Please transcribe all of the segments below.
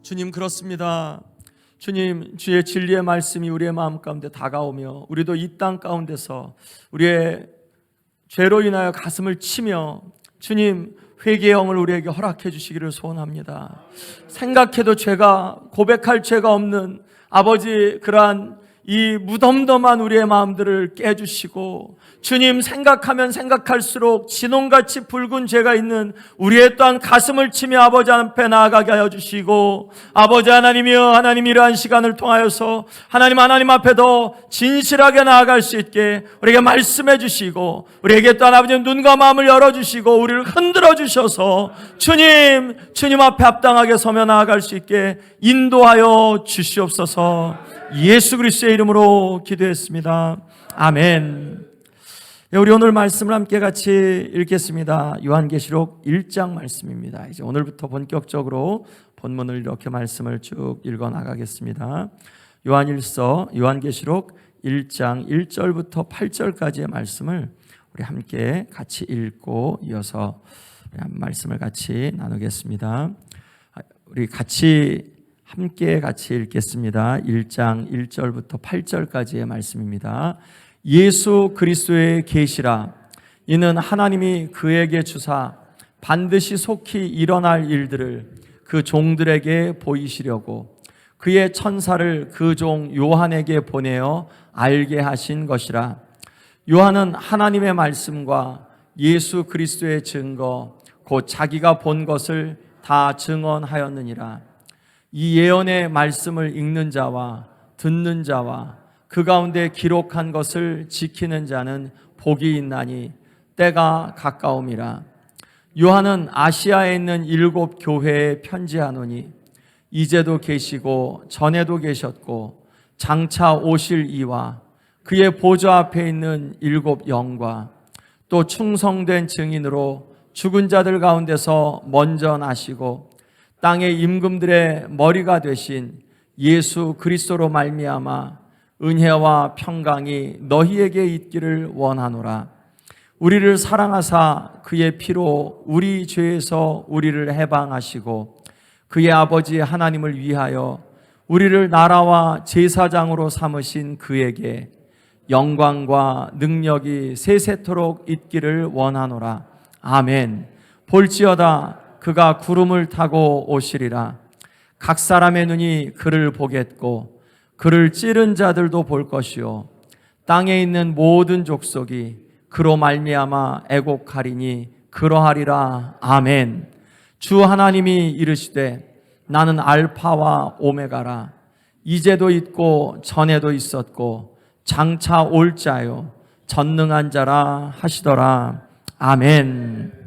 주님, 그렇습니다. 주님, 주의 진리의 말씀이 우리의 마음 가운데 다가오며 우리도 이 땅 가운데서 우리의 죄로 인하여 가슴을 치며 주님, 회개의 영을 우리에게 허락해 주시기를 소원합니다. 생각해도 죄가, 고백할 죄가 없는 아버지, 그러한 이 무덤덤한 우리의 마음들을 깨주시고, 주님, 생각하면 생각할수록 진홍같이 붉은 죄가 있는 우리의 또한 가슴을 치며 아버지 앞에 나아가게 하여 주시고, 아버지 하나님이여, 하나님 이러한 시간을 통하여서 하나님 앞에 더 진실하게 나아갈 수 있게 우리에게 말씀해 주시고, 우리에게 또한 아버지 눈과 마음을 열어주시고 우리를 흔들어 주셔서 주님 앞에 합당하게 서며 나아갈 수 있게 인도하여 주시옵소서. 예수 그리스도의 이름으로 기도했습니다. 아멘. 우리 오늘 말씀을 함께 같이 읽겠습니다. 요한계시록 1장 말씀입니다. 이제 오늘부터 본격적으로 본문을 이렇게 말씀을 쭉 읽어 나가겠습니다. 요한계시록 1장 1절부터 8절까지의 말씀을 우리 함께 같이 읽고 이어서 말씀을 같이 나누겠습니다. 우리 함께 같이 읽겠습니다. 1장 1절부터 8절까지의 말씀입니다. 예수 그리스도의 계시라. 이는 하나님이 그에게 주사 반드시 속히 일어날 일들을 그 종들에게 보이시려고 그의 천사를 그 종 요한에게 보내어 알게 하신 것이라. 요한은 하나님의 말씀과 예수 그리스도의 증거 곧 자기가 본 것을 다 증언하였느니라. 이 예언의 말씀을 읽는 자와 듣는 자와 그 가운데 기록한 것을 지키는 자는 복이 있나니 때가 가까움이라. 요한은 아시아에 있는 7 교회에 편지하노니 이제도 계시고 전에도 계셨고 장차 오실 이와 그의 보좌 앞에 있는 7 영과 또 충성된 증인으로 죽은 자들 가운데서 먼저 나시고 땅의 임금들의 머리가 되신 예수 그리스도로 말미암아 은혜와 평강이 너희에게 있기를 원하노라. 우리를 사랑하사 그의 피로 우리 죄에서 우리를 해방하시고 그의 아버지 하나님을 위하여 우리를 나라와 제사장으로 삼으신 그에게 영광과 능력이 세세토록 있기를 원하노라. 아멘. 볼지어다 그가 구름을 타고 오시리라. 각 사람의 눈이 그를 보겠고 그를 찌른 자들도 볼 것이요 땅에 있는 모든 족속이 그로 말미암아 애곡하리니 그러하리라. 아멘. 주 하나님이 이르시되 나는 알파와 오메가라. 이제도 있고 전에도 있었고 장차 올 자요 전능한 자라 하시더라. 아멘.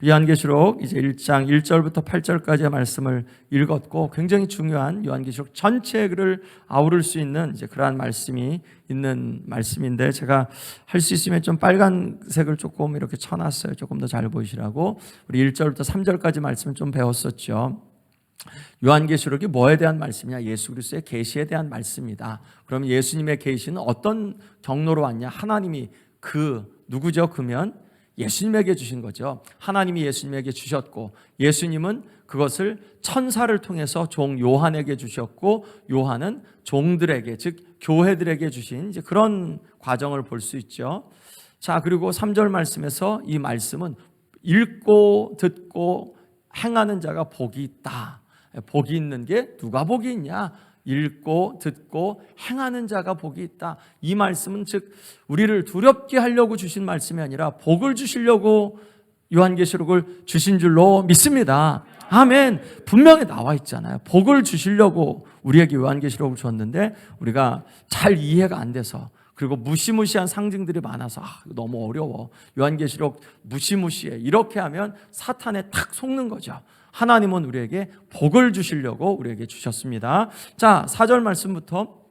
요한계시록 이제 1장 1절부터 8절까지의 말씀을 읽었고, 굉장히 중요한 요한계시록 전체를 아우를 수 있는 이제 그러한 말씀이 있는 말씀인데, 제가 할 수 있으면 좀 빨간색을 조금 이렇게 쳐놨어요. 조금 더 잘 보이시라고. 우리 1절부터 3절까지 말씀을 좀 배웠었죠. 요한계시록이 뭐에 대한 말씀이냐? 예수 그리스도의 계시에 대한 말씀이다. 그럼 예수님의 계시는 어떤 경로로 왔냐? 하나님이 누구죠? 그러면 예수님에게 주신 거죠. 하나님이 예수님에게 주셨고, 예수님은 그것을 천사를 통해서 종 요한에게 주셨고, 요한은 종들에게, 즉 교회들에게 주신 이제 그런 과정을 볼 수 있죠. 자, 그리고 3절 말씀에서 이 말씀은 읽고 듣고 행하는 자가 복이 있다. 복이 있는 게 누가 복이 있냐? 읽고 듣고 행하는 자가 복이 있다. 이 말씀은 즉 우리를 두렵게 하려고 주신 말씀이 아니라 복을 주시려고 요한계시록을 주신 줄로 믿습니다. 아멘. 분명히 나와 있잖아요. 복을 주시려고 우리에게 요한계시록을 줬는데 우리가 잘 이해가 안 돼서, 그리고 무시무시한 상징들이 많아서 너무 어려워, 요한계시록 무시무시해, 이렇게 하면 사탄에 탁 속는 거죠. 하나님은 우리에게 복을 주시려고 우리에게 주셨습니다. 자, 4절 말씀부터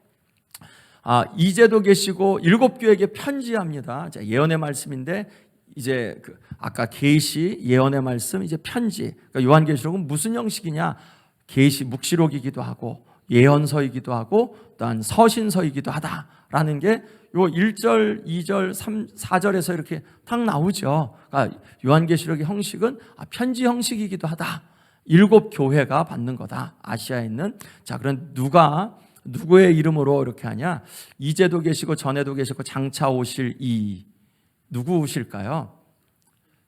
이제도 계시고 7 교회에게 편지합니다. 자, 예언의 말씀인데 이제 아까 계시, 예언의 말씀, 이제 편지. 그러니까 요한계시록은 무슨 형식이냐? 계시, 묵시록이기도 하고 예언서이기도 하고 또한 서신서이기도 하다라는 게 요 1절, 2절, 3, 4절에서 이렇게 딱 나오죠. 그러니까 요한계시록의 형식은 편지 형식이기도 하다. 7교회가 받는 거다. 아시아에 있는. 자, 그럼 누구의 이름으로 이렇게 하냐? 이제도 계시고 전에도 계시고 장차 오실 이 누구실까요?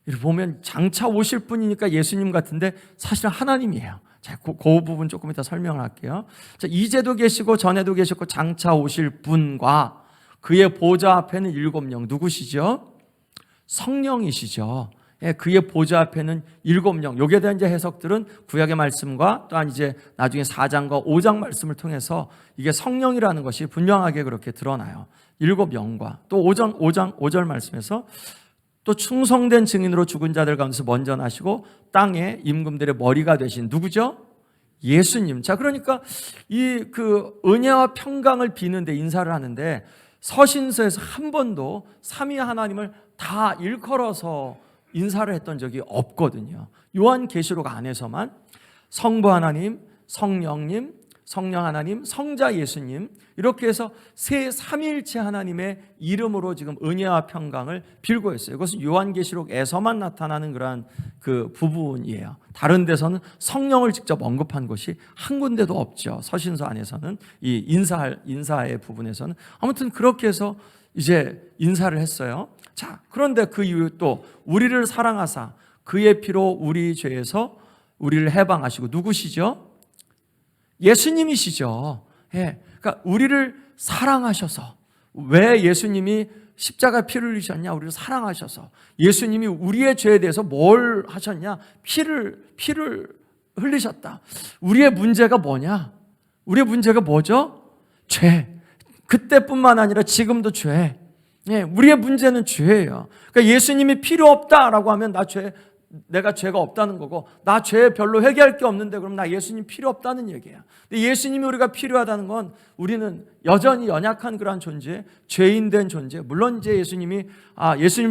이렇게 보면 장차 오실 분이니까 예수님 같은데 사실은 하나님이에요. 자, 그 부분 조금 이따 설명을 할게요. 자, 이제도 계시고 전에도 계시고 장차 오실 분과 그의 보좌 앞에는 7영 누구시죠? 성령이시죠. 예, 그의 보좌 앞에는 7영. 여기에 대한 이제 해석들은 구약의 말씀과 또한 이제 나중에 4장과 5장 말씀을 통해서 이게 성령이라는 것이 분명하게 그렇게 드러나요. 7영과 또 5절 말씀에서 또 충성된 증인으로 죽은 자들 가운데서 먼저 나시고 땅의 임금들의 머리가 되신 누구죠? 예수님. 자, 그러니까 이 그 은혜와 평강을 비는데 인사를 하는데 서신서에서 한 번도 삼위 하나님을 다 일컬어서 인사를 했던 적이 없거든요. 요한계시록 안에서만 성부 하나님, 성령님, 성령 하나님, 성자 예수님 이렇게 해서 세 삼위일체 하나님의 이름으로 지금 은혜와 평강을 빌고 있어요. 이것은 요한계시록에서만 나타나는 그러한 그 부분이에요. 다른 데서는 성령을 직접 언급한 것이 한 군데도 없죠. 서신서 안에서는 이 인사의 부분에서는 아무튼 그렇게 해서 이제 인사를 했어요. 자, 그런데 그 이후 또 우리를 사랑하사 그의 피로 우리 죄에서 우리를 해방하시고 누구시죠? 예수님이시죠. 예, 그러니까 우리를 사랑하셔서 왜 예수님이 십자가 피를 흘리셨냐? 우리를 사랑하셔서 예수님이 우리의 죄에 대해서 뭘 하셨냐? 피를 흘리셨다. 우리의 문제가 뭐냐? 우리의 문제가 뭐죠? 죄. 그때뿐만 아니라 지금도 죄. 예, 우리의 문제는 죄예요. 그러니까 예수님이 필요 없다라고 하면 내가 죄가 없다는 거고 나 죄 별로 회개할 게 없는데 그럼 나 예수님 필요 없다는 얘기야. 근데 예수님이 우리가 필요하다는 건 우리는 여전히 연약한 그러한 존재, 죄인 된 존재. 물론 이제 예수님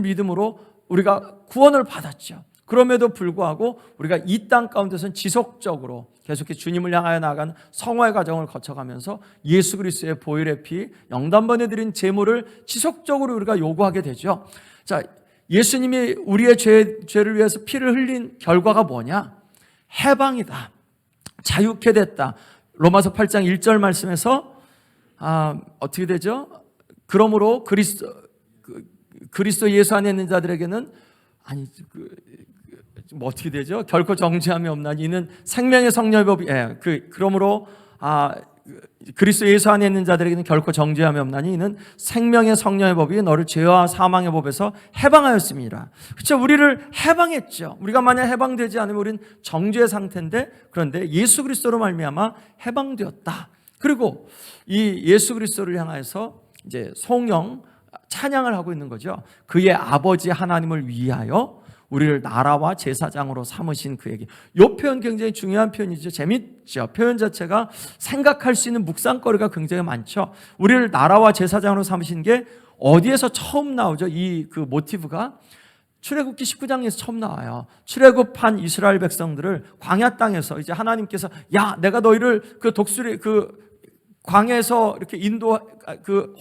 믿음으로 우리가 구원을 받았죠. 그럼에도 불구하고 우리가 이 땅 가운데서는 지속적으로 계속해서 주님을 향하여 나아가는 성화의 과정을 거쳐가면서 예수 그리스도의 보혈의 피, 영단번에 드린 제물을 지속적으로 우리가 요구하게 되죠. 자, 예수님이 우리의 죄를 위해서 피를 흘린 결과가 뭐냐? 해방이다. 자유케 됐다. 로마서 8장 1절 말씀에서 어떻게 되죠? 그러므로 그리스도 예수 안에 있는 자들에게는 어떻게 되죠? 결코 정죄함이 없나니 이는 생명의 성령의 법이 그러므로 그리스도 예수 안에 있는 자들에게는 결코 정죄함이 없나니 이는 생명의 성령의 법이 너를 죄와 사망의 법에서 해방하였습니다. 그렇죠? 우리를 해방했죠. 우리가 만약 해방되지 않으면 우리는 정죄의 상태인데 그런데 예수 그리스도로 말미암아 해방되었다. 그리고 이 예수 그리스도를 향해서 이제 송영 찬양을 하고 있는 거죠. 그의 아버지 하나님을 위하여 우리를 나라와 제사장으로 삼으신 그에게. 이 표현 굉장히 중요한 표현이죠. 재밌죠. 표현 자체가 생각할 수 있는 묵상거리가 굉장히 많죠. 우리를 나라와 제사장으로 삼으신 게 어디에서 처음 나오죠? 그 모티브가 출애굽기 19장에서 처음 나와요. 출애굽한 이스라엘 백성들을 광야 땅에서 이제 하나님께서 내가 너희를 그 독수리 광야에서 이렇게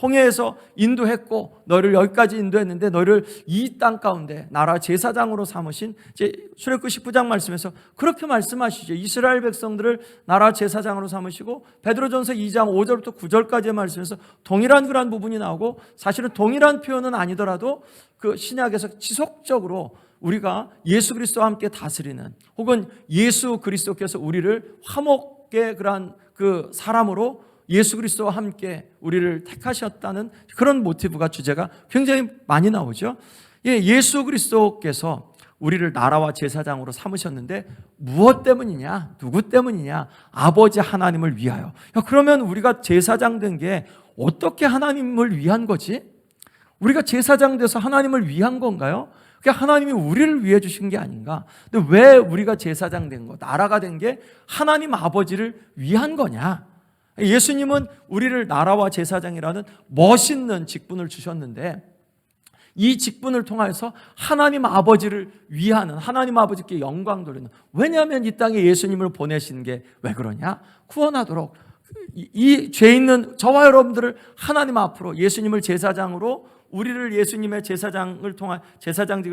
홍해에서 인도했고 너희를 여기까지 인도했는데 너희를 이 땅 가운데 나라 제사장으로 삼으신 이제 출애굽기 19장 말씀에서 그렇게 말씀하시죠. 이스라엘 백성들을 나라 제사장으로 삼으시고 베드로전서 2장 5절부터 9절까지의 말씀에서 동일한 그런 부분이 나오고 사실은 동일한 표현은 아니더라도 그 신약에서 지속적으로 우리가 예수 그리스도와 함께 다스리는 혹은 예수 그리스도께서 우리를 화목의 그러한 그 사람으로 예수 그리스도와 함께 우리를 택하셨다는 그런 모티브가 주제가 굉장히 많이 나오죠. 예수 그리스도께서 우리를 나라와 제사장으로 삼으셨는데 무엇 때문이냐? 누구 때문이냐? 아버지 하나님을 위하여. 그러면 우리가 제사장 된 게 어떻게 하나님을 위한 거지? 우리가 제사장 돼서 하나님을 위한 건가요? 그게 하나님이 우리를 위해 주신 게 아닌가? 근데 왜 우리가 제사장 된 거, 나라가 된 게 하나님 아버지를 위한 거냐? 예수님은 우리를 나라와 제사장이라는 멋있는 직분을 주셨는데 이 직분을 통해서 하나님 아버지를 위하는 하나님 아버지께 영광 돌리는 왜냐하면 이 땅에 예수님을 보내신 게 왜 그러냐? 구원하도록 이 죄 있는 저와 여러분들을 하나님 앞으로 예수님을 제사장으로 우리를 예수님의 제사장직을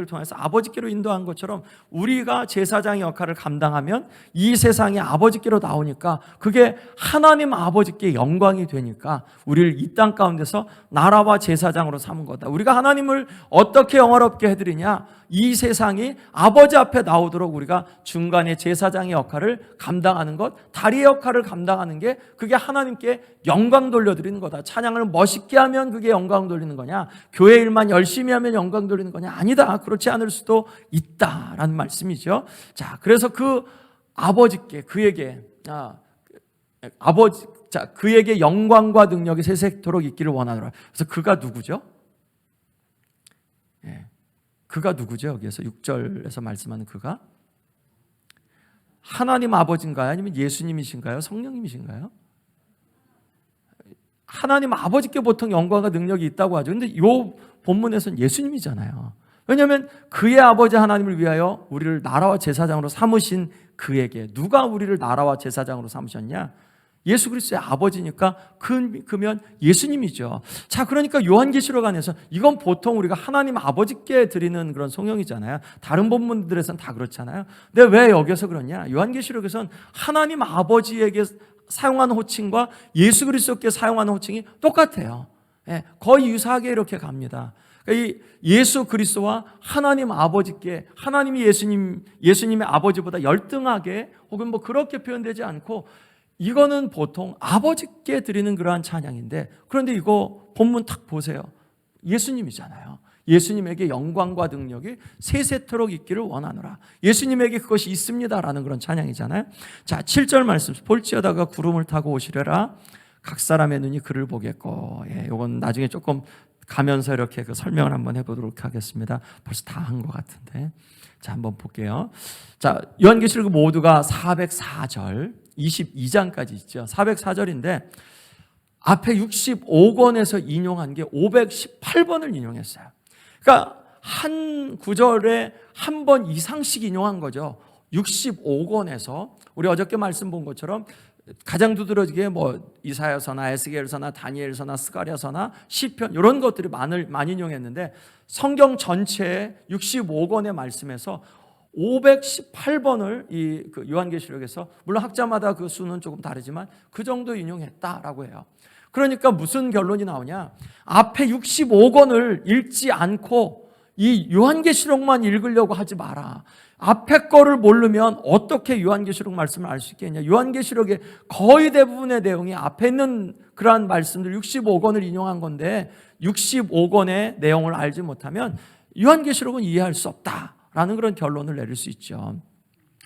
통해서 아버지께로 인도한 것처럼 우리가 제사장의 역할을 감당하면 이 세상에 아버지께로 나오니까 그게 하나님 아버지께 영광이 되니까 우리를 이 땅 가운데서 나라와 제사장으로 삼은 거다. 우리가 하나님을 어떻게 영화롭게 해드리냐? 이 세상이 아버지 앞에 나오도록 우리가 중간에 제사장의 역할을 감당하는 것, 다리의 역할을 감당하는 게 그게 하나님께 영광 돌려드리는 거다. 찬양을 멋있게 하면 그게 영광 돌리는 거냐? 교회 일만 열심히 하면 영광 돌리는 거냐? 아니다. 그렇지 않을 수도 있다라는 말씀이죠. 자, 그래서 그 아버지께 그에게 영광과 능력이 세세토록 있기를 원하노라. 그래서 그가 누구죠? 그가 누구죠? 여기에서 6절에서 말씀하는 그가 하나님 아버지인가요? 아니면 예수님이신가요? 성령님이신가요? 하나님 아버지께 보통 영광과 능력이 있다고 하죠. 그런데 이 본문에서는 예수님이잖아요. 왜냐하면 그의 아버지 하나님을 위하여 우리를 나라와 제사장으로 삼으신 그에게, 누가 우리를 나라와 제사장으로 삼으셨냐? 예수 그리스도의 아버지니까 그면 예수님이죠. 자, 그러니까 요한계시록 안에서 이건 보통 우리가 하나님 아버지께 드리는 그런 성령이잖아요. 다른 본문들에서는 다 그렇잖아요. 근데 왜 여기서 그러냐? 요한계시록에서는 하나님 아버지에게 사용한 호칭과 예수 그리스도께 사용하는 호칭이 똑같아요. 거의 유사하게 이렇게 갑니다. 이 예수 그리스도와 하나님 아버지께, 하나님이 예수님의 아버지보다 열등하게 혹은 뭐 그렇게 표현되지 않고, 이거는 보통 아버지께 드리는 그러한 찬양인데, 그런데 이거 본문 딱 보세요. 예수님이잖아요. 예수님에게 영광과 능력이 세세토록 있기를 원하노라. 예수님에게 그것이 있습니다라는 그런 찬양이잖아요. 자, 7절 말씀. 볼지어다가 구름을 타고 오시려라. 각 사람의 눈이 그를 보겠고. 이건 나중에 조금 가면서 이렇게 그 설명을 한번 해보도록 하겠습니다. 벌써 다 한 것 같은데. 자, 한번 볼게요. 자, 요한계시록 모두가 404절, 22장까지 있죠. 404절인데 앞에 65권에서 인용한 게 518번을 인용했어요. 그러니까 한 구절에 한 번 이상씩 인용한 거죠. 65권에서 우리 어저께 말씀 본 것처럼 가장 두드러지게 뭐 이사야서나 에스겔서나 다니엘서나 스가랴서나 시편 이런 것들이 많이 인용했는데, 성경 전체의 65권의 말씀에서 518번을 이 요한계시록에서, 물론 학자마다 그 수는 조금 다르지만 그 정도 인용했다라고 해요. 그러니까 무슨 결론이 나오냐? 앞에 65권을 읽지 않고 이 요한계시록만 읽으려고 하지 마라. 앞에 거를 모르면 어떻게 요한계시록 말씀을 알 수 있겠냐? 요한계시록의 거의 대부분의 내용이 앞에 있는 그러한 말씀들 65권을 인용한 건데, 65권의 내용을 알지 못하면 요한계시록은 이해할 수 없다라는 그런 결론을 내릴 수 있죠.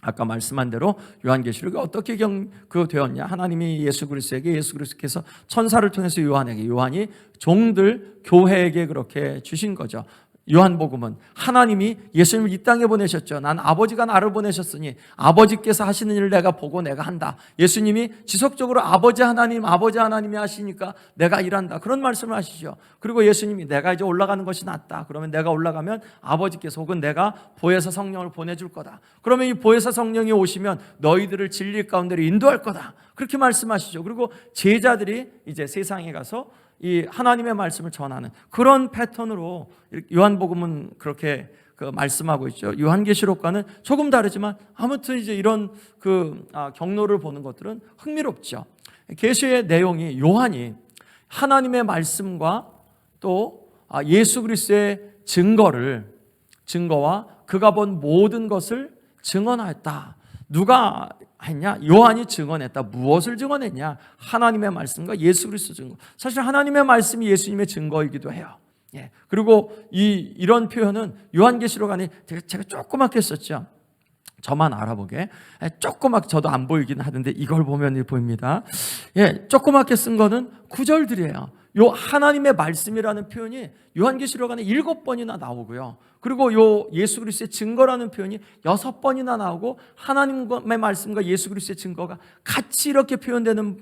아까 말씀한 대로 요한계시록이 어떻게 되었냐? 하나님이 예수 그리스도에게, 예수 그리스도께서 천사를 통해서 요한이 종들 교회에게 그렇게 주신 거죠. 요한복음은 하나님이 예수님을 이 땅에 보내셨죠. 난 아버지가 나를 보내셨으니 아버지께서 하시는 일을 내가 보고 내가 한다. 예수님이 지속적으로 아버지 하나님이 하시니까 내가 일한다. 그런 말씀을 하시죠. 그리고 예수님이 내가 이제 올라가는 것이 낫다. 그러면 내가 올라가면 아버지께서 혹은 내가 보혜사 성령을 보내줄 거다. 그러면 이 보혜사 성령이 오시면 너희들을 진리 가운데로 인도할 거다. 그렇게 말씀하시죠. 그리고 제자들이 이제 세상에 가서 이 하나님의 말씀을 전하는 그런 패턴으로 요한복음은 그렇게 말씀하고 있죠. 요한계시록과는 조금 다르지만 아무튼 이제 이런 경로를 보는 것들은 흥미롭죠. 계시의 내용이 요한이 하나님의 말씀과 또 예수 그리스도의 증거와 그가 본 모든 것을 증언하였다. 누가 했냐? 요한이 증언했다. 무엇을 증언했냐? 하나님의 말씀과 예수 그리스도 증거. 사실 하나님의 말씀이 예수님의 증거이기도 해요. 그리고 이런 표현은 요한계시록 안에 제가 조그맣게 썼죠. 저만 알아보게. 조그맣게, 저도 안 보이긴 하던데 이걸 보면 보입니다. 조그맣게 쓴 거는 구절들이에요. 요 하나님의 말씀이라는 표현이 요한계시록 안에 7번이나 나오고요. 그리고 요 예수 그리스도의 증거라는 표현이 6번이나 나오고, 하나님의 말씀과 예수 그리스도의 증거가 같이 이렇게 표현되는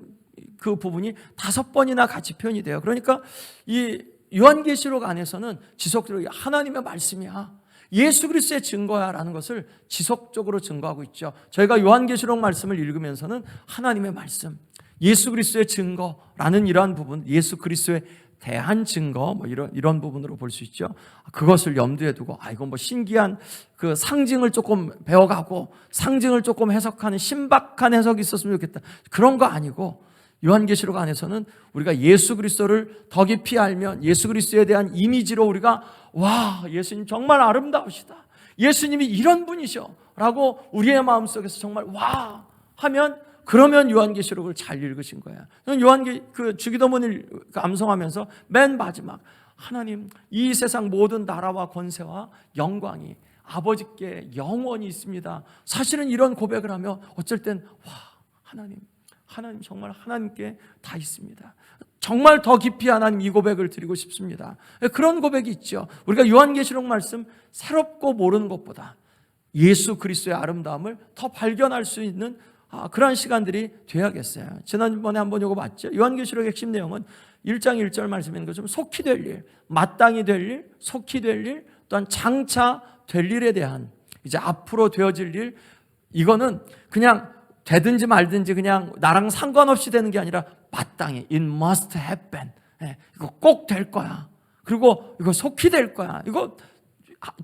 그 부분이 5번이나 같이 표현이 돼요. 그러니까 이 요한계시록 안에서는 지속적으로 하나님의 말씀이야, 예수 그리스도의 증거야라는 것을 지속적으로 증거하고 있죠. 저희가 요한계시록 말씀을 읽으면서는 하나님의 말씀, 예수 그리스도의 증거라는 이러한 부분, 예수 그리스도의 대한 증거 뭐 이런 부분으로 볼 수 있죠. 그것을 염두에 두고 이건 뭐 신기한 그 상징을 조금 배워가고 상징을 조금 해석하는 신박한 해석이 있었으면 좋겠다. 그런 거 아니고 요한계시록 안에서는 우리가 예수 그리스도를 더 깊이 알면 예수 그리스도에 대한 이미지로 우리가 와, 예수님 정말 아름다우시다. 예수님이 이런 분이셔 라고 우리의 마음속에서 정말 와 하면 그러면 요한계시록을 잘 읽으신 거야. 그 주기도문을 암송하면서 맨 마지막 하나님 이 세상 모든 나라와 권세와 영광이 아버지께 영원히 있습니다. 사실은 이런 고백을 하며 어쩔 땐 와 하나님 정말 하나님께 다 있습니다. 정말 더 깊이 하나님 이 고백을 드리고 싶습니다. 그런 고백이 있죠. 우리가 요한계시록 말씀 새롭고 모르는 것보다 예수 그리스도의 아름다움을 더 발견할 수 있는 그러한 시간들이 돼야겠어요. 지난번에 한번 이거 봤죠. 요한계시록의 핵심 내용은 1장 1절 말씀인 것처럼 속히 될 일, 마땅히 될 일, 속히 될 일, 또한 장차 될 일에 대한 이제 앞으로 되어질 일, 이거는 그냥 되든지 말든지 그냥 나랑 상관없이 되는 게 아니라 마땅히 it must happen. 이거 꼭 될 거야. 그리고 이거 속히 될 거야. 이거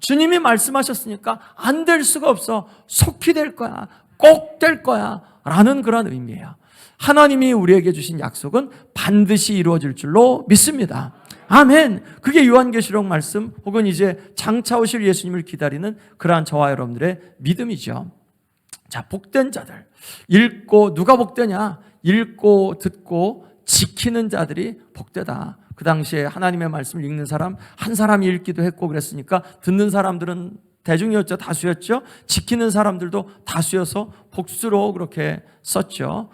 주님이 말씀하셨으니까 안 될 수가 없어. 속히 될 거야. 꼭 될 거야. 라는 그런 의미예요. 하나님이 우리에게 주신 약속은 반드시 이루어질 줄로 믿습니다. 아멘. 그게 요한계시록 말씀 혹은 이제 장차 오실 예수님을 기다리는 그러한 저와 여러분들의 믿음이죠. 자, 복된 자들. 읽고 누가 복되냐? 읽고 듣고 지키는 자들이 복되다. 그 당시에 하나님의 말씀을 읽는 사람 한 사람이 읽기도 했고 그랬으니까 듣는 사람들은 대중이었죠. 다수였죠. 지키는 사람들도 다수여서 복수로 그렇게 썼죠.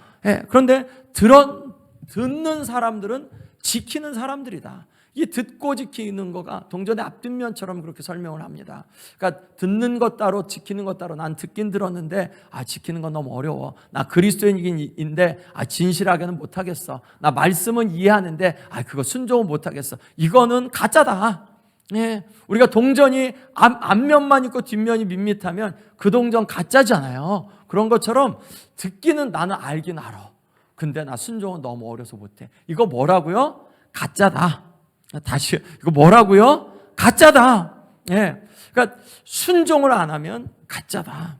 그런데 듣는 사람들은 지키는 사람들이다. 이 듣고 지키는 거가 동전의 앞뒷면처럼 그렇게 설명을 합니다. 그러니까 듣는 것 따로 지키는 것 따로. 난 듣긴 들었는데 지키는 건 너무 어려워. 나 그리스도인인데 진실하게는 못하겠어. 나 말씀은 이해하는데 그거 순종은 못하겠어. 이거는 가짜다. 우리가 동전이 앞면만 있고 뒷면이 밋밋하면 그 동전 가짜잖아요. 그런 것처럼 듣기는 나는 알긴 알아. 근데 나 순종은 너무 어려서 못해. 이거 뭐라고요? 가짜다. 다시 이거 뭐라고요? 가짜다. 그러니까 순종을 안 하면 가짜다.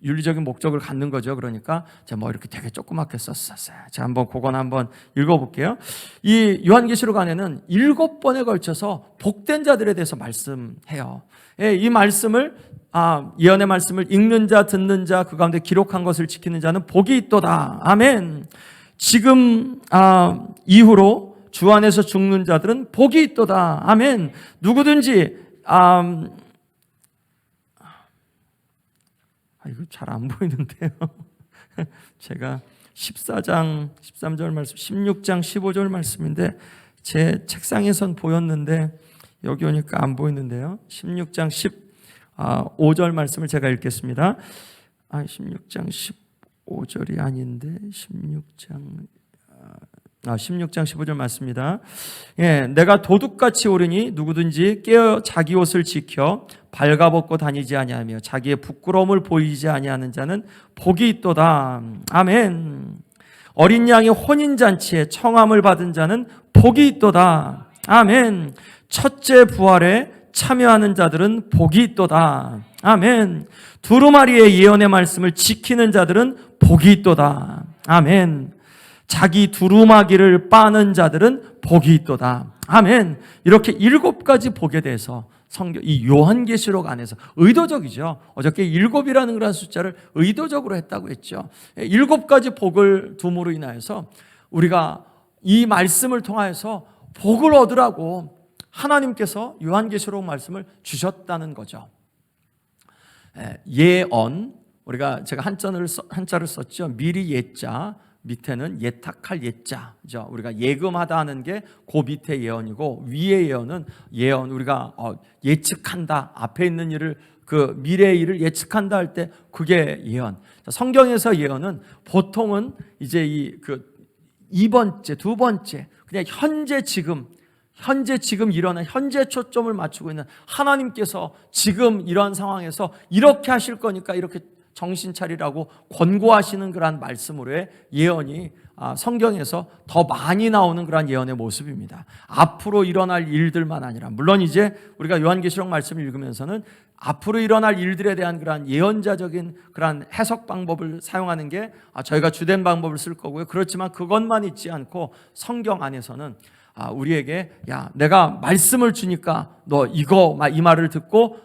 윤리적인 목적을 갖는 거죠. 그러니까 제가 뭐 이렇게 되게 조그맣게 썼었어요. 자, 한번 그건 한번 읽어볼게요. 이 요한계시록 안에는 7번에 걸쳐서 복된 자들에 대해서 말씀해요. 이 말씀을 예언의 말씀을 읽는 자, 듣는 자, 그 가운데 기록한 것을 지키는 자는 복이 있도다. 아멘. 지금 이후로 주 안에서 죽는 자들은 복이 있도다. 아멘. 누구든지 이거 잘 안 보이는데요. 제가 14장 13절 말씀, 16장 15절 말씀인데 제 책상에선 보였는데 여기 오니까 안 보이는데요. 16장 15절 말씀을 제가 읽겠습니다. 16장 15절이 아닌데 16장 15절 맞습니다. 내가 도둑같이 오르니 누구든지 깨어 자기 옷을 지켜 발가벗고 다니지 아니하며 자기의 부끄러움을 보이지 아니하는 자는 복이 있도다. 아멘. 어린 양의 혼인잔치에 청함을 받은 자는 복이 있도다. 아멘. 첫째 부활에 참여하는 자들은 복이 있도다. 아멘. 두루마리의 예언의 말씀을 지키는 자들은 복이 있도다. 아멘. 자기 두루마기를 빠는 자들은 복이 있도다. 아멘. 이렇게 7가지 복에 대해서 이 요한계시록 안에서 의도적이죠. 어저께 7이라는 그런 숫자를 의도적으로 했다고 했죠. 7가지 복을 둠으로 인하여서 우리가 이 말씀을 통하여서 복을 얻으라고 하나님께서 요한계시록 말씀을 주셨다는 거죠. 예언, 제가 한자를 썼죠. 미리 예자, 밑에는 예탁할 예자죠. 우리가 예금하다 하는 게 그 밑에 예언이고 위에 예언은 우리가 예측한다. 앞에 있는 일을 그 미래의 일을 예측한다 할 때 그게 예언. 성경에서 예언은 보통은 이제 그 2번째, 2번째 그냥 현재 지금 일어난 현재 초점을 맞추고 있는 하나님께서 지금 이러한 상황에서 이렇게 하실 거니까 이렇게 정신 차리라고 권고하시는 그러한 말씀으로의 예언이 성경에서 더 많이 나오는 그러한 예언의 모습입니다. 앞으로 일어날 일들만 아니라, 물론 이제 우리가 요한계시록 말씀을 읽으면서는 앞으로 일어날 일들에 대한 그러한 예언자적인 그러한 해석 방법을 사용하는 게 저희가 주된 방법을 쓸 거고요. 그렇지만 그것만 있지 않고 성경 안에서는 우리에게 야, 내가 말씀을 주니까 너 이 말을 듣고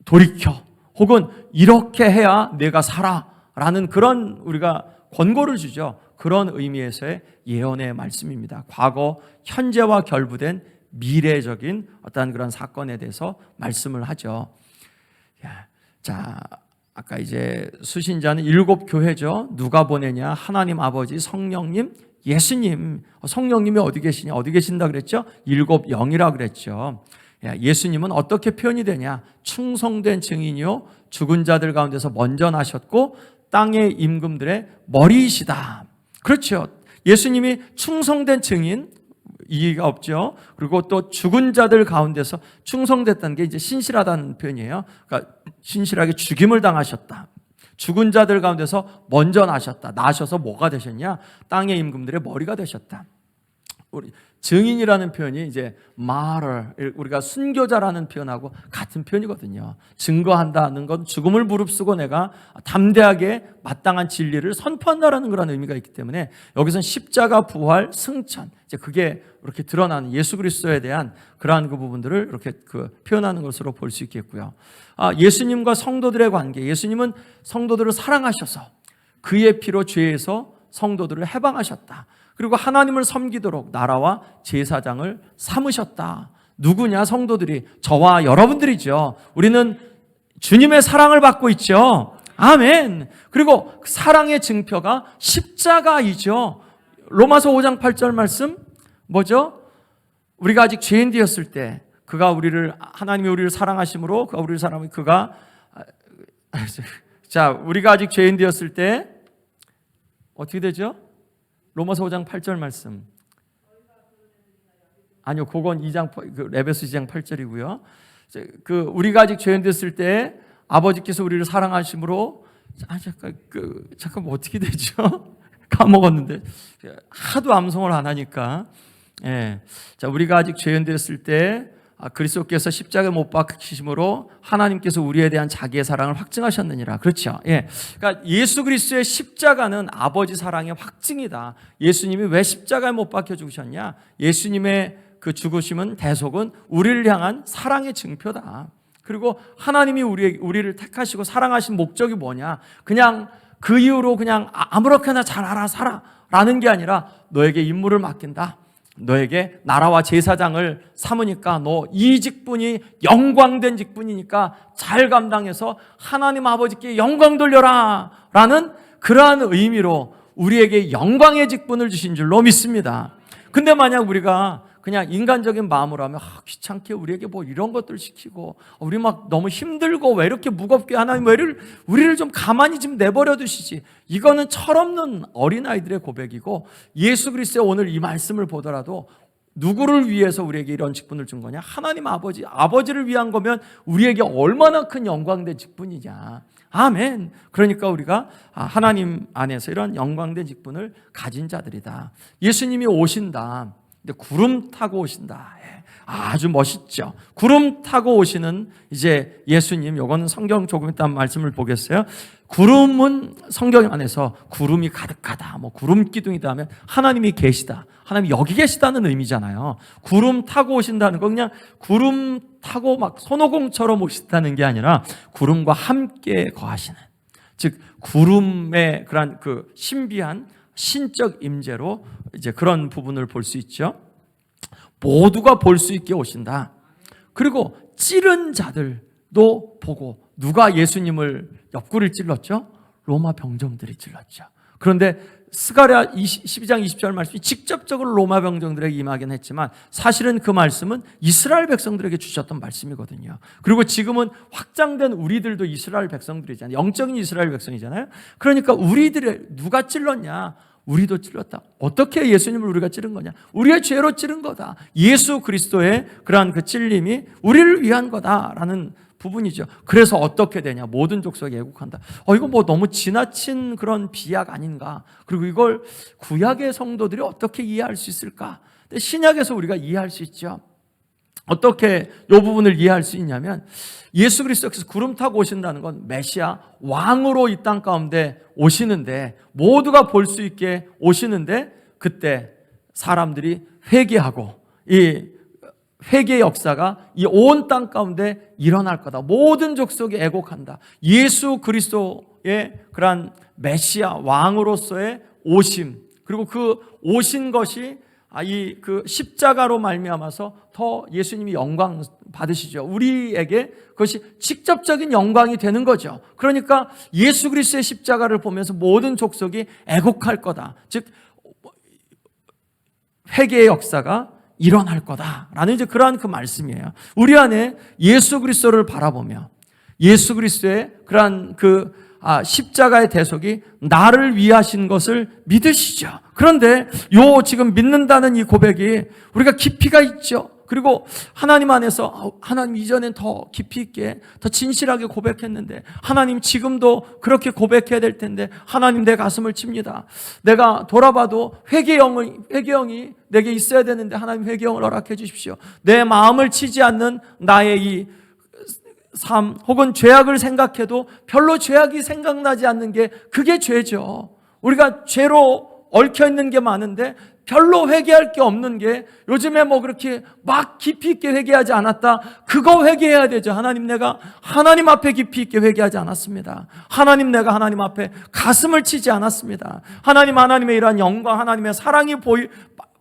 돌이켜, 혹은 이렇게 해야 내가 살아 라는 그런 우리가 권고를 주죠. 그런 의미에서의 예언의 말씀입니다. 과거, 현재와 결부된 미래적인 어떤 그런 사건에 대해서 말씀을 하죠. 자, 아까 이제 수신자는 7 교회죠. 누가 보내냐? 하나님 아버지, 성령님, 예수님. 성령님이 어디 계시냐? 어디 계신다 그랬죠? 7 영이라 그랬죠. 예수님은 어떻게 표현이 되냐? 충성된 증인이요, 죽은 자들 가운데서 먼저 나셨고 땅의 임금들의 머리이시다. 그렇죠. 예수님이 충성된 증인, 이의가 없죠. 그리고 또 죽은 자들 가운데서 충성됐다는 게 이제 신실하다는 표현이에요. 그러니까 신실하게 죽임을 당하셨다. 죽은 자들 가운데서 먼저 나셨다. 나셔서 뭐가 되셨냐? 땅의 임금들의 머리가 되셨다. 우리 증인이라는 표현이 이제 martyr, 우리가 순교자라는 표현하고 같은 표현이거든요. 증거한다는 건 죽음을 무릅쓰고 내가 담대하게 마땅한 진리를 선포한다라는 그런 의미가 있기 때문에 여기서는 십자가, 부활, 승천, 이제 그게 이렇게 드러나는 예수 그리스도에 대한 그러한 그 부분들을 이렇게 표현하는 것으로 볼 수 있겠고요. 예수님과 성도들의 관계, 예수님은 성도들을 사랑하셔서 그의 피로 죄에서 성도들을 해방하셨다. 그리고 하나님을 섬기도록 나라와 제사장을 삼으셨다. 누구냐? 성도들이, 저와 여러분들이죠. 우리는 주님의 사랑을 받고 있죠. 아멘. 그리고 그 사랑의 증표가 십자가이죠. 로마서 5장 8절 말씀 뭐죠? 우리가 아직 죄인 되었을 때 하나님이 우리를 사랑하심으로 우리가 아직 죄인 되었을 때 어떻게 되죠? 로마서 5장 8절 말씀. 아니요, 그건 레베소 2장 8절이고요. 우리가 아직 죄인 됐을 때 아버지께서 우리를 사랑하심으로, 잠깐 어떻게 되죠? 까먹었는데 하도 암송을 안 하니까. 자, 우리가 아직 죄인 됐을 때 그리스도께서 십자가에 못 박히심으로 하나님께서 우리에 대한 자기의 사랑을 확증하셨느니라. 그렇죠. 그러니까 예수 그리스도의 십자가는 아버지 사랑의 확증이다. 예수님이 왜 십자가에 못 박혀 죽으셨냐? 예수님의 그 죽으심은, 대속은 우리를 향한 사랑의 증표다. 그리고 하나님이 우리를 택하시고 사랑하신 목적이 뭐냐? 그냥 그 이후로 그냥 아무렇게나 잘 알아 살아 라는 게 아니라 너에게 임무를 맡긴다. 너에게 나라와 제사장을 삼으니까 너 이 직분이 영광된 직분이니까 잘 감당해서 하나님 아버지께 영광 돌려라 라는 그러한 의미로 우리에게 영광의 직분을 주신 줄로 믿습니다. 근데 만약 우리가 그냥 인간적인 마음으로 하면 귀찮게 우리에게 뭐 이런 것들 시키고 우리 막 너무 힘들고 왜 이렇게 무겁게 하나님 우리를 좀 가만히 좀 내버려 두시지. 이거는 철없는 어린아이들의 고백이고, 예수 그리스도의 오늘 이 말씀을 보더라도 누구를 위해서 우리에게 이런 직분을 준 거냐? 하나님 아버지를 위한 거면 우리에게 얼마나 큰 영광된 직분이냐. 아멘. 그러니까 우리가 하나님 안에서 이런 영광된 직분을 가진 자들이다. 예수님이 오신다. 근데 구름 타고 오신다. 아주 멋있죠. 구름 타고 오시는 이제 예수님, 요거는 성경 조금 이따 말씀을 보겠어요. 구름은 성경 안에서 구름이 가득하다, 구름 기둥이다 하면 하나님이 계시다, 하나님이 여기 계시다는 의미잖아요. 구름 타고 오신다는 거 그냥 구름 타고 막 손오공처럼 오신다는 게 아니라 구름과 함께 거하시는, 즉 구름의 그런 그 신비한 신적 임재로 이제 그런 부분을 볼 수 있죠. 모두가 볼 수 있게 오신다. 그리고 찌른 자들도 보고, 누가 예수님을 옆구리를 찔렀죠? 로마 병정들이 찔렀죠. 그런데 스가랴 12장 20절 말씀이 직접적으로 로마 병정들에게 임하긴 했지만 사실은 그 말씀은 이스라엘 백성들에게 주셨던 말씀이거든요. 그리고 지금은 확장된 우리들도 이스라엘 백성들이잖아요. 영적인 이스라엘 백성이잖아요. 그러니까 우리들의 누가 찔렀냐? 우리도 찔렀다. 어떻게 예수님을 우리가 찌른 거냐? 우리의 죄로 찌른 거다. 예수 그리스도의 그러한 그 찔림이 우리를 위한 거다라는 부분이죠. 그래서 어떻게 되냐? 모든 족속이 애국한다. 이거 뭐 너무 지나친 그런 비약 아닌가? 그리고 이걸 구약의 성도들이 어떻게 이해할 수 있을까? 근데 신약에서 우리가 이해할 수 있죠. 어떻게 이 부분을 이해할 수 있냐면 예수 그리스도께서 구름 타고 오신다는 건 메시아 왕으로 이 땅 가운데 오시는데, 모두가 볼 수 있게 오시는데, 그때 사람들이 회개하고 이 회개의 역사가 이 온 땅 가운데 일어날 거다. 모든 족속이 애곡한다. 예수 그리스도의 그러한 메시아 왕으로서의 오심, 그리고 그 오신 것이 이 그 십자가로 말미암아서 더 예수님이 영광 받으시죠. 우리에게 그것이 직접적인 영광이 되는 거죠. 그러니까 예수 그리스도의 십자가를 보면서 모든 족속이 애곡할 거다. 즉 회개의 역사가 일어날 거다라는 이제 그러한 그 말씀이에요. 우리 안에 예수 그리스도를 바라보며 예수 그리스도의 그러한 십자가의 대속이 나를 위하신 것을 믿으시죠. 그런데 지금 믿는다는 이 고백이 우리가 깊이가 있죠. 그리고 하나님 안에서 하나님 이전엔 더 깊이 있게 더 진실하게 고백했는데, 하나님 지금도 그렇게 고백해야 될 텐데 하나님 내 가슴을 칩니다. 내가 돌아봐도 회개형이 내게 있어야 되는데 하나님 회개형을 허락해 주십시오. 내 마음을 치지 않는 나의 이 삶 혹은 죄악을 생각해도 별로 죄악이 생각나지 않는 게 그게 죄죠. 우리가 죄로 얽혀있는 게 많은데 별로 회개할 게 없는 게, 요즘에 뭐 그렇게 막 깊이 있게 회개하지 않았다, 그거 회개해야 되죠. 내가 하나님 앞에 깊이 있게 회개하지 않았습니다. 내가 하나님 앞에 가슴을 치지 않았습니다. 하나님의 이러한 영광, 하나님의 사랑이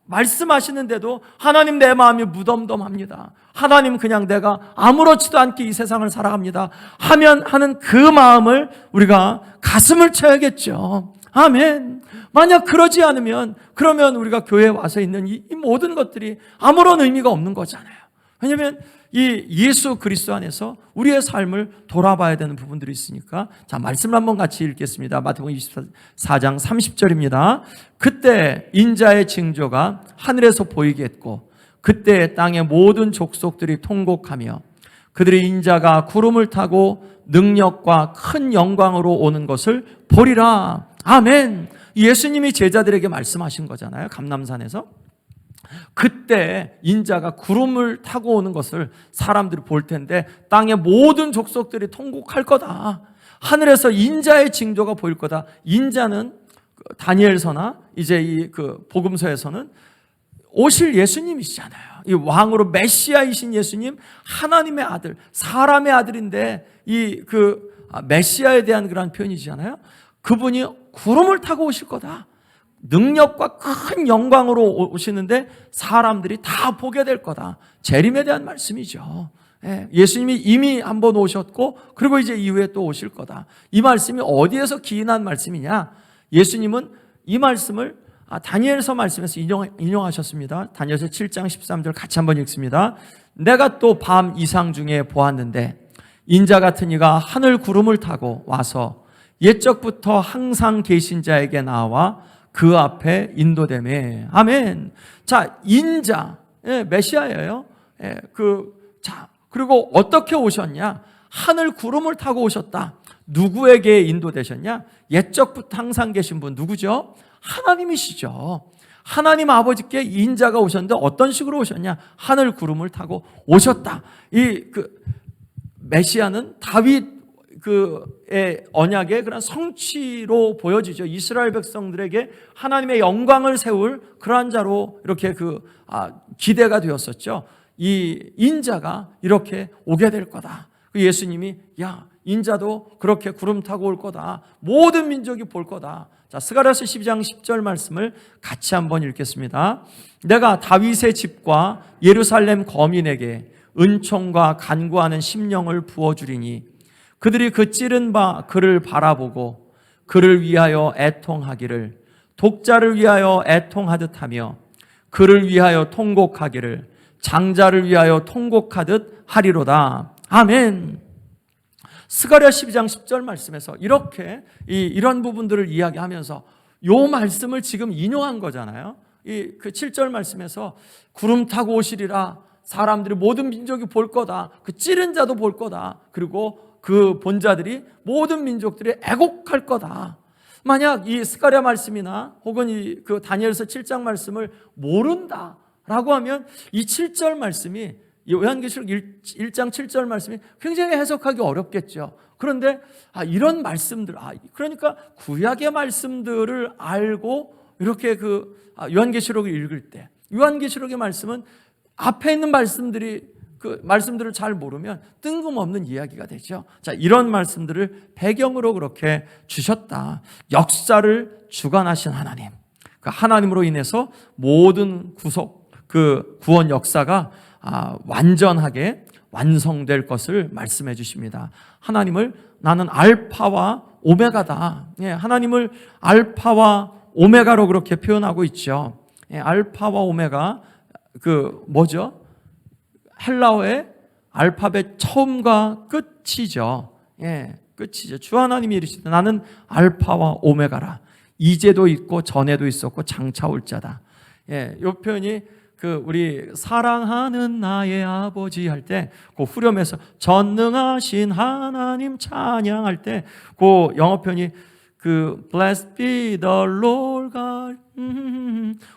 말씀하시는데도 하나님 내 마음이 무덤덤합니다. 하나님 그냥 내가 아무렇지도 않게 이 세상을 살아갑니다 하는 그 마음을 우리가 가슴을 쳐야겠죠. 아멘. 만약 그러지 않으면 그러면 우리가 교회에 와서 있는 이 모든 것들이 아무런 의미가 없는 거잖아요. 왜냐하면 이 예수 그리스도 안에서 우리의 삶을 돌아봐야 되는 부분들이 있으니까. 자, 말씀을 한번 같이 읽겠습니다. 마태복음 24장 30절입니다. 그때 인자의 징조가 하늘에서 보이게 했고 그때 땅의 모든 족속들이 통곡하며 그들의 인자가 구름을 타고 능력과 큰 영광으로 오는 것을 보리라. 아멘. 예수님이 제자들에게 말씀하신 거잖아요. 감람산에서. 그때 인자가 구름을 타고 오는 것을 사람들이 볼 텐데 땅의 모든 족속들이 통곡할 거다. 하늘에서 인자의 징조가 보일 거다. 인자는 다니엘서나 이제 이 복음서에서는 오실 예수님이시잖아요. 이 왕으로 메시아이신 예수님, 하나님의 아들, 사람의 아들인데 메시아에 대한 그런 표현이잖아요. 그분이 구름을 타고 오실 거다. 능력과 큰 영광으로 오시는데 사람들이 다 보게 될 거다. 재림에 대한 말씀이죠. 예수님이 이미 한번 오셨고 그리고 이제 이후에 또 오실 거다. 이 말씀이 어디에서 기인한 말씀이냐? 예수님은 이 말씀을 다니엘서 말씀에서 인용하셨습니다. 다니엘서 7장 13절 같이 한번 읽습니다. 내가 또 밤 이상 중에 보았는데 인자 같은 이가 하늘 구름을 타고 와서 옛적부터 항상 계신 자에게 나와 그 앞에 인도되매. 아멘. 자, 인자, 메시아예요. 그리고 어떻게 오셨냐? 하늘 구름을 타고 오셨다. 누구에게 인도되셨냐? 옛적부터 항상 계신 분 누구죠? 하나님이시죠. 하나님 아버지께 인자가 오셨는데 어떤 식으로 오셨냐? 하늘 구름을 타고 오셨다. 메시아는 다윗 의 언약의 그런 성취로 보여지죠. 이스라엘 백성들에게 하나님의 영광을 세울 그러한 자로 이렇게 기대가 되었었죠. 이 인자가 이렇게 오게 될 거다. 예수님이 인자도 그렇게 구름 타고 올 거다. 모든 민족이 볼 거다. 자, 스가랴서 12장 10절 말씀을 같이 한번 읽겠습니다. 내가 다윗의 집과 예루살렘 거민에게 은총과 간구하는 심령을 부어주리니 그들이 그 찌른 바 그를 바라보고 그를 위하여 애통하기를, 독자를 위하여 애통하듯 하며 그를 위하여 통곡하기를 장자를 위하여 통곡하듯 하리로다. 아멘. 스가랴 12장 10절 말씀에서 이렇게 이런 부분들을 이야기하면서 요 말씀을 지금 인용한 거잖아요. 그 7절 말씀에서 구름 타고 오시리라, 사람들이 모든 민족이 볼 거다. 그 찌른 자도 볼 거다. 그리고 그 본 자들이 모든 민족들이 애곡할 거다. 만약 이 스가랴 말씀이나 혹은 그 다니엘서 7장 말씀을 모른다라고 하면 이 7절 말씀이 요한계시록 1장 7절 말씀이 굉장히 해석하기 어렵겠죠. 그런데 이런 말씀들, 그러니까 구약의 말씀들을 알고 이렇게 요한계시록을 읽을 때 요한계시록의 말씀은 앞에 있는 그 말씀들을 잘 모르면 뜬금없는 이야기가 되죠. 자, 이런 말씀들을 배경으로 그렇게 주셨다. 역사를 주관하신 하나님, 그 하나님으로 인해서 모든 구원 역사가 완전하게 완성될 것을 말씀해 주십니다. 하나님을 나는 알파와 오메가다. 하나님을 알파와 오메가로 그렇게 표현하고 있죠. 알파와 오메가, 뭐죠? 헬라어의 알파벳 처음과 끝이죠. 끝이죠. 주 하나님이 이르시되 나는 알파와 오메가라. 이제도 있고 전에도 있었고 장차 올 자다. 이 표현이 우리 사랑하는 나의 아버지 할 때 그 후렴에서 전능하신 하나님 찬양할 때 그 영어 표현이 Blessed be the Lord God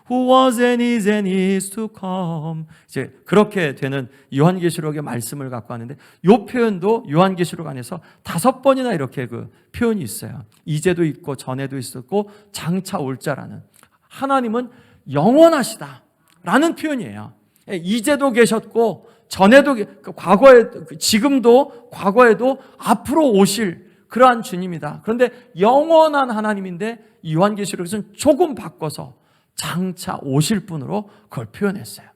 who was and is to come. 이제 그렇게 되는 요한계시록의 말씀을 갖고 하는데 이 표현도 요한계시록 안에서 5번이나 이렇게 표현이 있어요. 이제도 있고 전에도 있었고 장차 올 자라는 하나님은 영원하시다 라는 표현이에요. 이제도 계셨고 전에도 과거에 지금도 과거에도 앞으로 오실 그러한 주님이다. 그런데 영원한 하나님인데 요한계시록에서는 조금 바꿔서 장차 오실 분으로 그걸 표현했어요.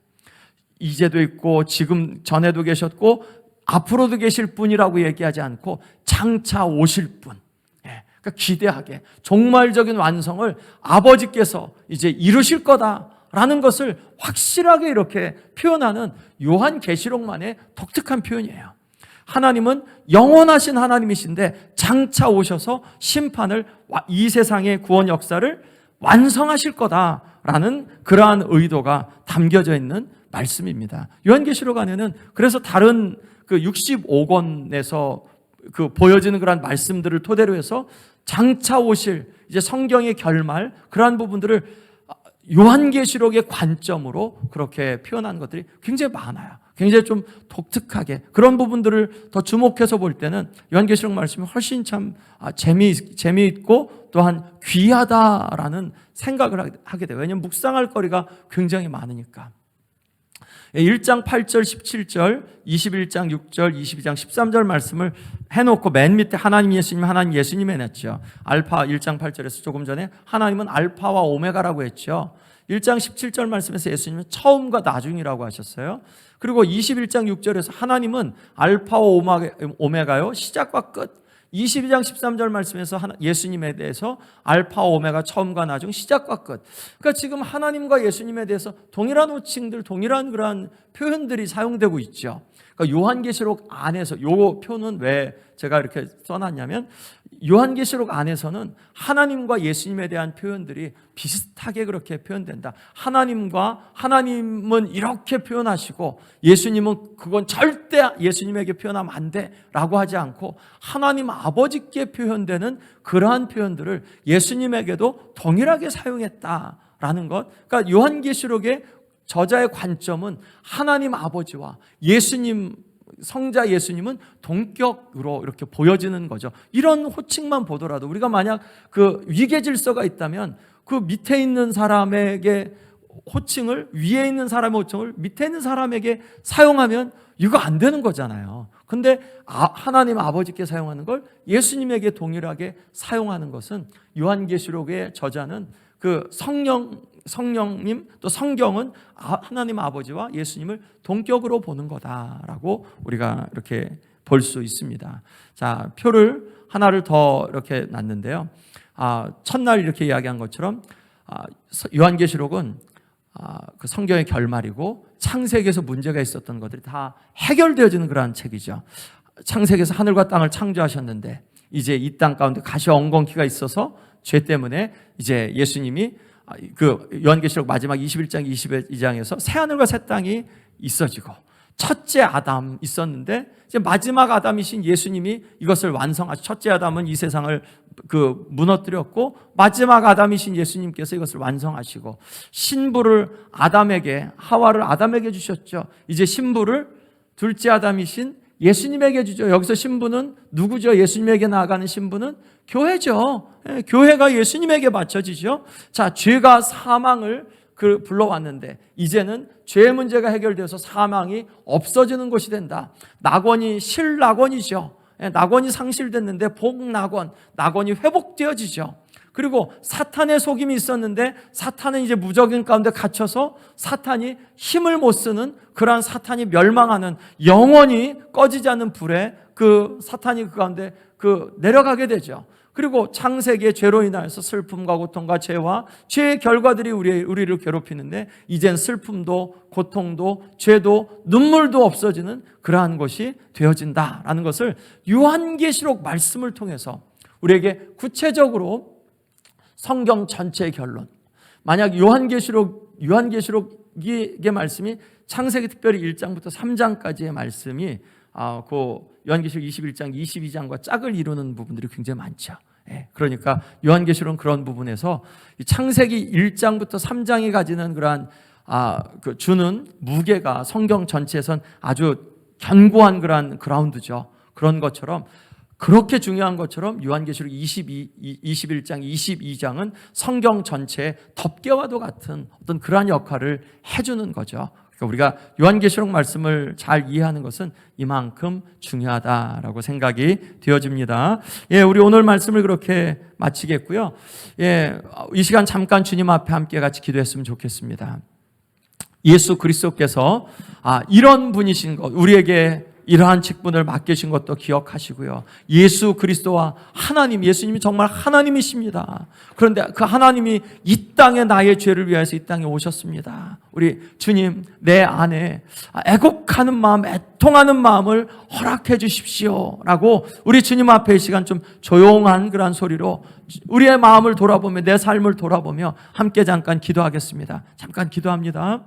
이제도 있고 지금 전에도 계셨고 앞으로도 계실 분이라고 얘기하지 않고 장차 오실 분. 그러니까 기대하게 종말적인 완성을 아버지께서 이제 이루실 거다라는 것을 확실하게 이렇게 표현하는 요한계시록만의 독특한 표현이에요. 하나님은 영원하신 하나님이신데 장차 오셔서 심판을, 이 세상의 구원 역사를 완성하실 거다라는 그러한 의도가 담겨져 있는 말씀입니다. 요한계시록 안에는 그래서 다른 65권에서 보여지는 그러한 말씀들을 토대로 해서 장차 오실 이제 성경의 결말, 그러한 부분들을 요한계시록의 관점으로 그렇게 표현한 것들이 굉장히 많아요. 굉장히 좀 독특하게 그런 부분들을 더 주목해서 볼 때는 요한계시록 말씀이 훨씬 참 재미있고 또한 귀하다라는 생각을 하게 돼요. 왜냐하면 묵상할 거리가 굉장히 많으니까. 1장 8절, 17절, 21장 6절, 22장 13절 말씀을 해놓고 맨 밑에 하나님 예수님, 하나님 예수님 해놨죠. 알파 1장 8절에서 조금 전에 하나님은 알파와 오메가라고 했죠. 1장 17절 말씀에서 예수님은 처음과 나중이라고 하셨어요. 그리고 21장 6절에서 하나님은 알파와 오메가요, 시작과 끝. 22장 13절 말씀에서 예수님에 대해서 알파 오메가 처음과 나중 시작과 끝. 그러니까 지금 하나님과 예수님에 대해서 동일한 호칭들, 동일한 그러한 표현들이 사용되고 있죠. 그러니까 요한계시록 안에서 요 표현은 왜 제가 이렇게 써놨냐면 요한계시록 안에서는 하나님과 예수님에 대한 표현들이 비슷하게 그렇게 표현된다. 하나님은 이렇게 표현하시고 예수님은 그건 절대 예수님에게 표현하면 안 돼 라고 하지 않고 하나님 아버지께 표현되는 그러한 표현들을 예수님에게도 동일하게 사용했다라는 것. 그러니까 요한계시록의 저자의 관점은 하나님 아버지와 예수님, 성자 예수님은 동격으로 이렇게 보여지는 거죠. 이런 호칭만 보더라도 우리가 만약 위계 질서가 있다면 그 밑에 있는 사람에게 호칭을, 위에 있는 사람의 호칭을 밑에 있는 사람에게 사용하면 이거 안 되는 거잖아요. 근데 하나님 아버지께 사용하는 걸 예수님에게 동일하게 사용하는 것은 요한계시록의 저자는 성령님 또 성경은 하나님 아버지와 예수님을 동격으로 보는 거다라고 우리가 이렇게 볼 수 있습니다. 자, 표를 하나를 더 이렇게 놨는데요. 첫날 이렇게 이야기한 것처럼 요한계시록은 성경의 결말이고 창세기에서 문제가 있었던 것들이 다 해결되어지는 그러한 책이죠. 창세기에서 하늘과 땅을 창조하셨는데 이제 이 땅 가운데 가시 엉겅퀴가 있어서 죄 때문에 이제 예수님이 요한계시록 마지막 21장 22장에서 새 하늘과 새 땅이 있어지고 첫째 아담 있었는데 이제 마지막 아담이신 예수님이 이것을 완성하시고, 첫째 아담은 이 세상을 무너뜨렸고 마지막 아담이신 예수님께서 이것을 완성하시고 신부를 아담에게, 하와를 아담에게 주셨죠. 이제 신부를 둘째 아담이신 예수님에게 주죠. 여기서 신부는 누구죠? 예수님에게 나아가는 신부는 교회죠. 교회가 예수님에게 바쳐지죠. 자, 죄가 사망을 불러왔는데 이제는 죄의 문제가 해결되어서 사망이 없어지는 것이 된다. 낙원이 실낙원이죠. 낙원이 상실됐는데 복낙원, 낙원이 회복되어지죠. 그리고 사탄의 속임이 있었는데 사탄은 이제 무적인 가운데 갇혀서 사탄이 힘을 못 쓰는, 그러한 사탄이 멸망하는, 영원히 꺼지지 않는 불에 사탄이 그 가운데 내려가게 되죠. 그리고 창세기의 죄로 인하여서 슬픔과 고통과 죄와 죄의 결과들이 우리를 괴롭히는데 이젠 슬픔도 고통도 죄도 눈물도 없어지는 그러한 것이 되어진다라는 것을 요한계시록 말씀을 통해서 우리에게 구체적으로 성경 전체의 결론, 만약 요한계시록의 말씀이 창세기 특별히 1장부터 3장까지의 말씀이 요한계시록 21장, 22장과 짝을 이루는 부분들이 굉장히 많죠. 그러니까 요한계시록은 그런 부분에서 창세기 1장부터 3장이 가지는 그러한 주는 무게가 성경 전체에선 아주 견고한 그러한 그라운드죠. 그런 것처럼, 그렇게 중요한 것처럼 요한계시록 21장, 22장은 성경 전체의 덮개와도 같은 어떤 그러한 역할을 해주는 거죠. 그러니까 우리가 요한계시록 말씀을 잘 이해하는 것은 이만큼 중요하다라고 생각이 되어집니다. 우리 오늘 말씀을 그렇게 마치겠고요. 이 시간 잠깐 주님 앞에 함께 같이 기도했으면 좋겠습니다. 예수 그리스도께서 이런 분이신 것, 우리에게 이러한 직분을 맡기신 것도 기억하시고요. 예수 그리스도와 하나님, 예수님이 정말 하나님이십니다. 그런데 그 하나님이 이 땅에 나의 죄를 위해서 이 땅에 오셨습니다. 우리 주님, 내 안에 애곡하는 마음, 애통하는 마음을 허락해 주십시오 라고 우리 주님 앞에 이 시간 좀 조용한 그런 소리로 우리의 마음을 돌아보며, 내 삶을 돌아보며 함께 잠깐 기도하겠습니다. 잠깐 기도합니다.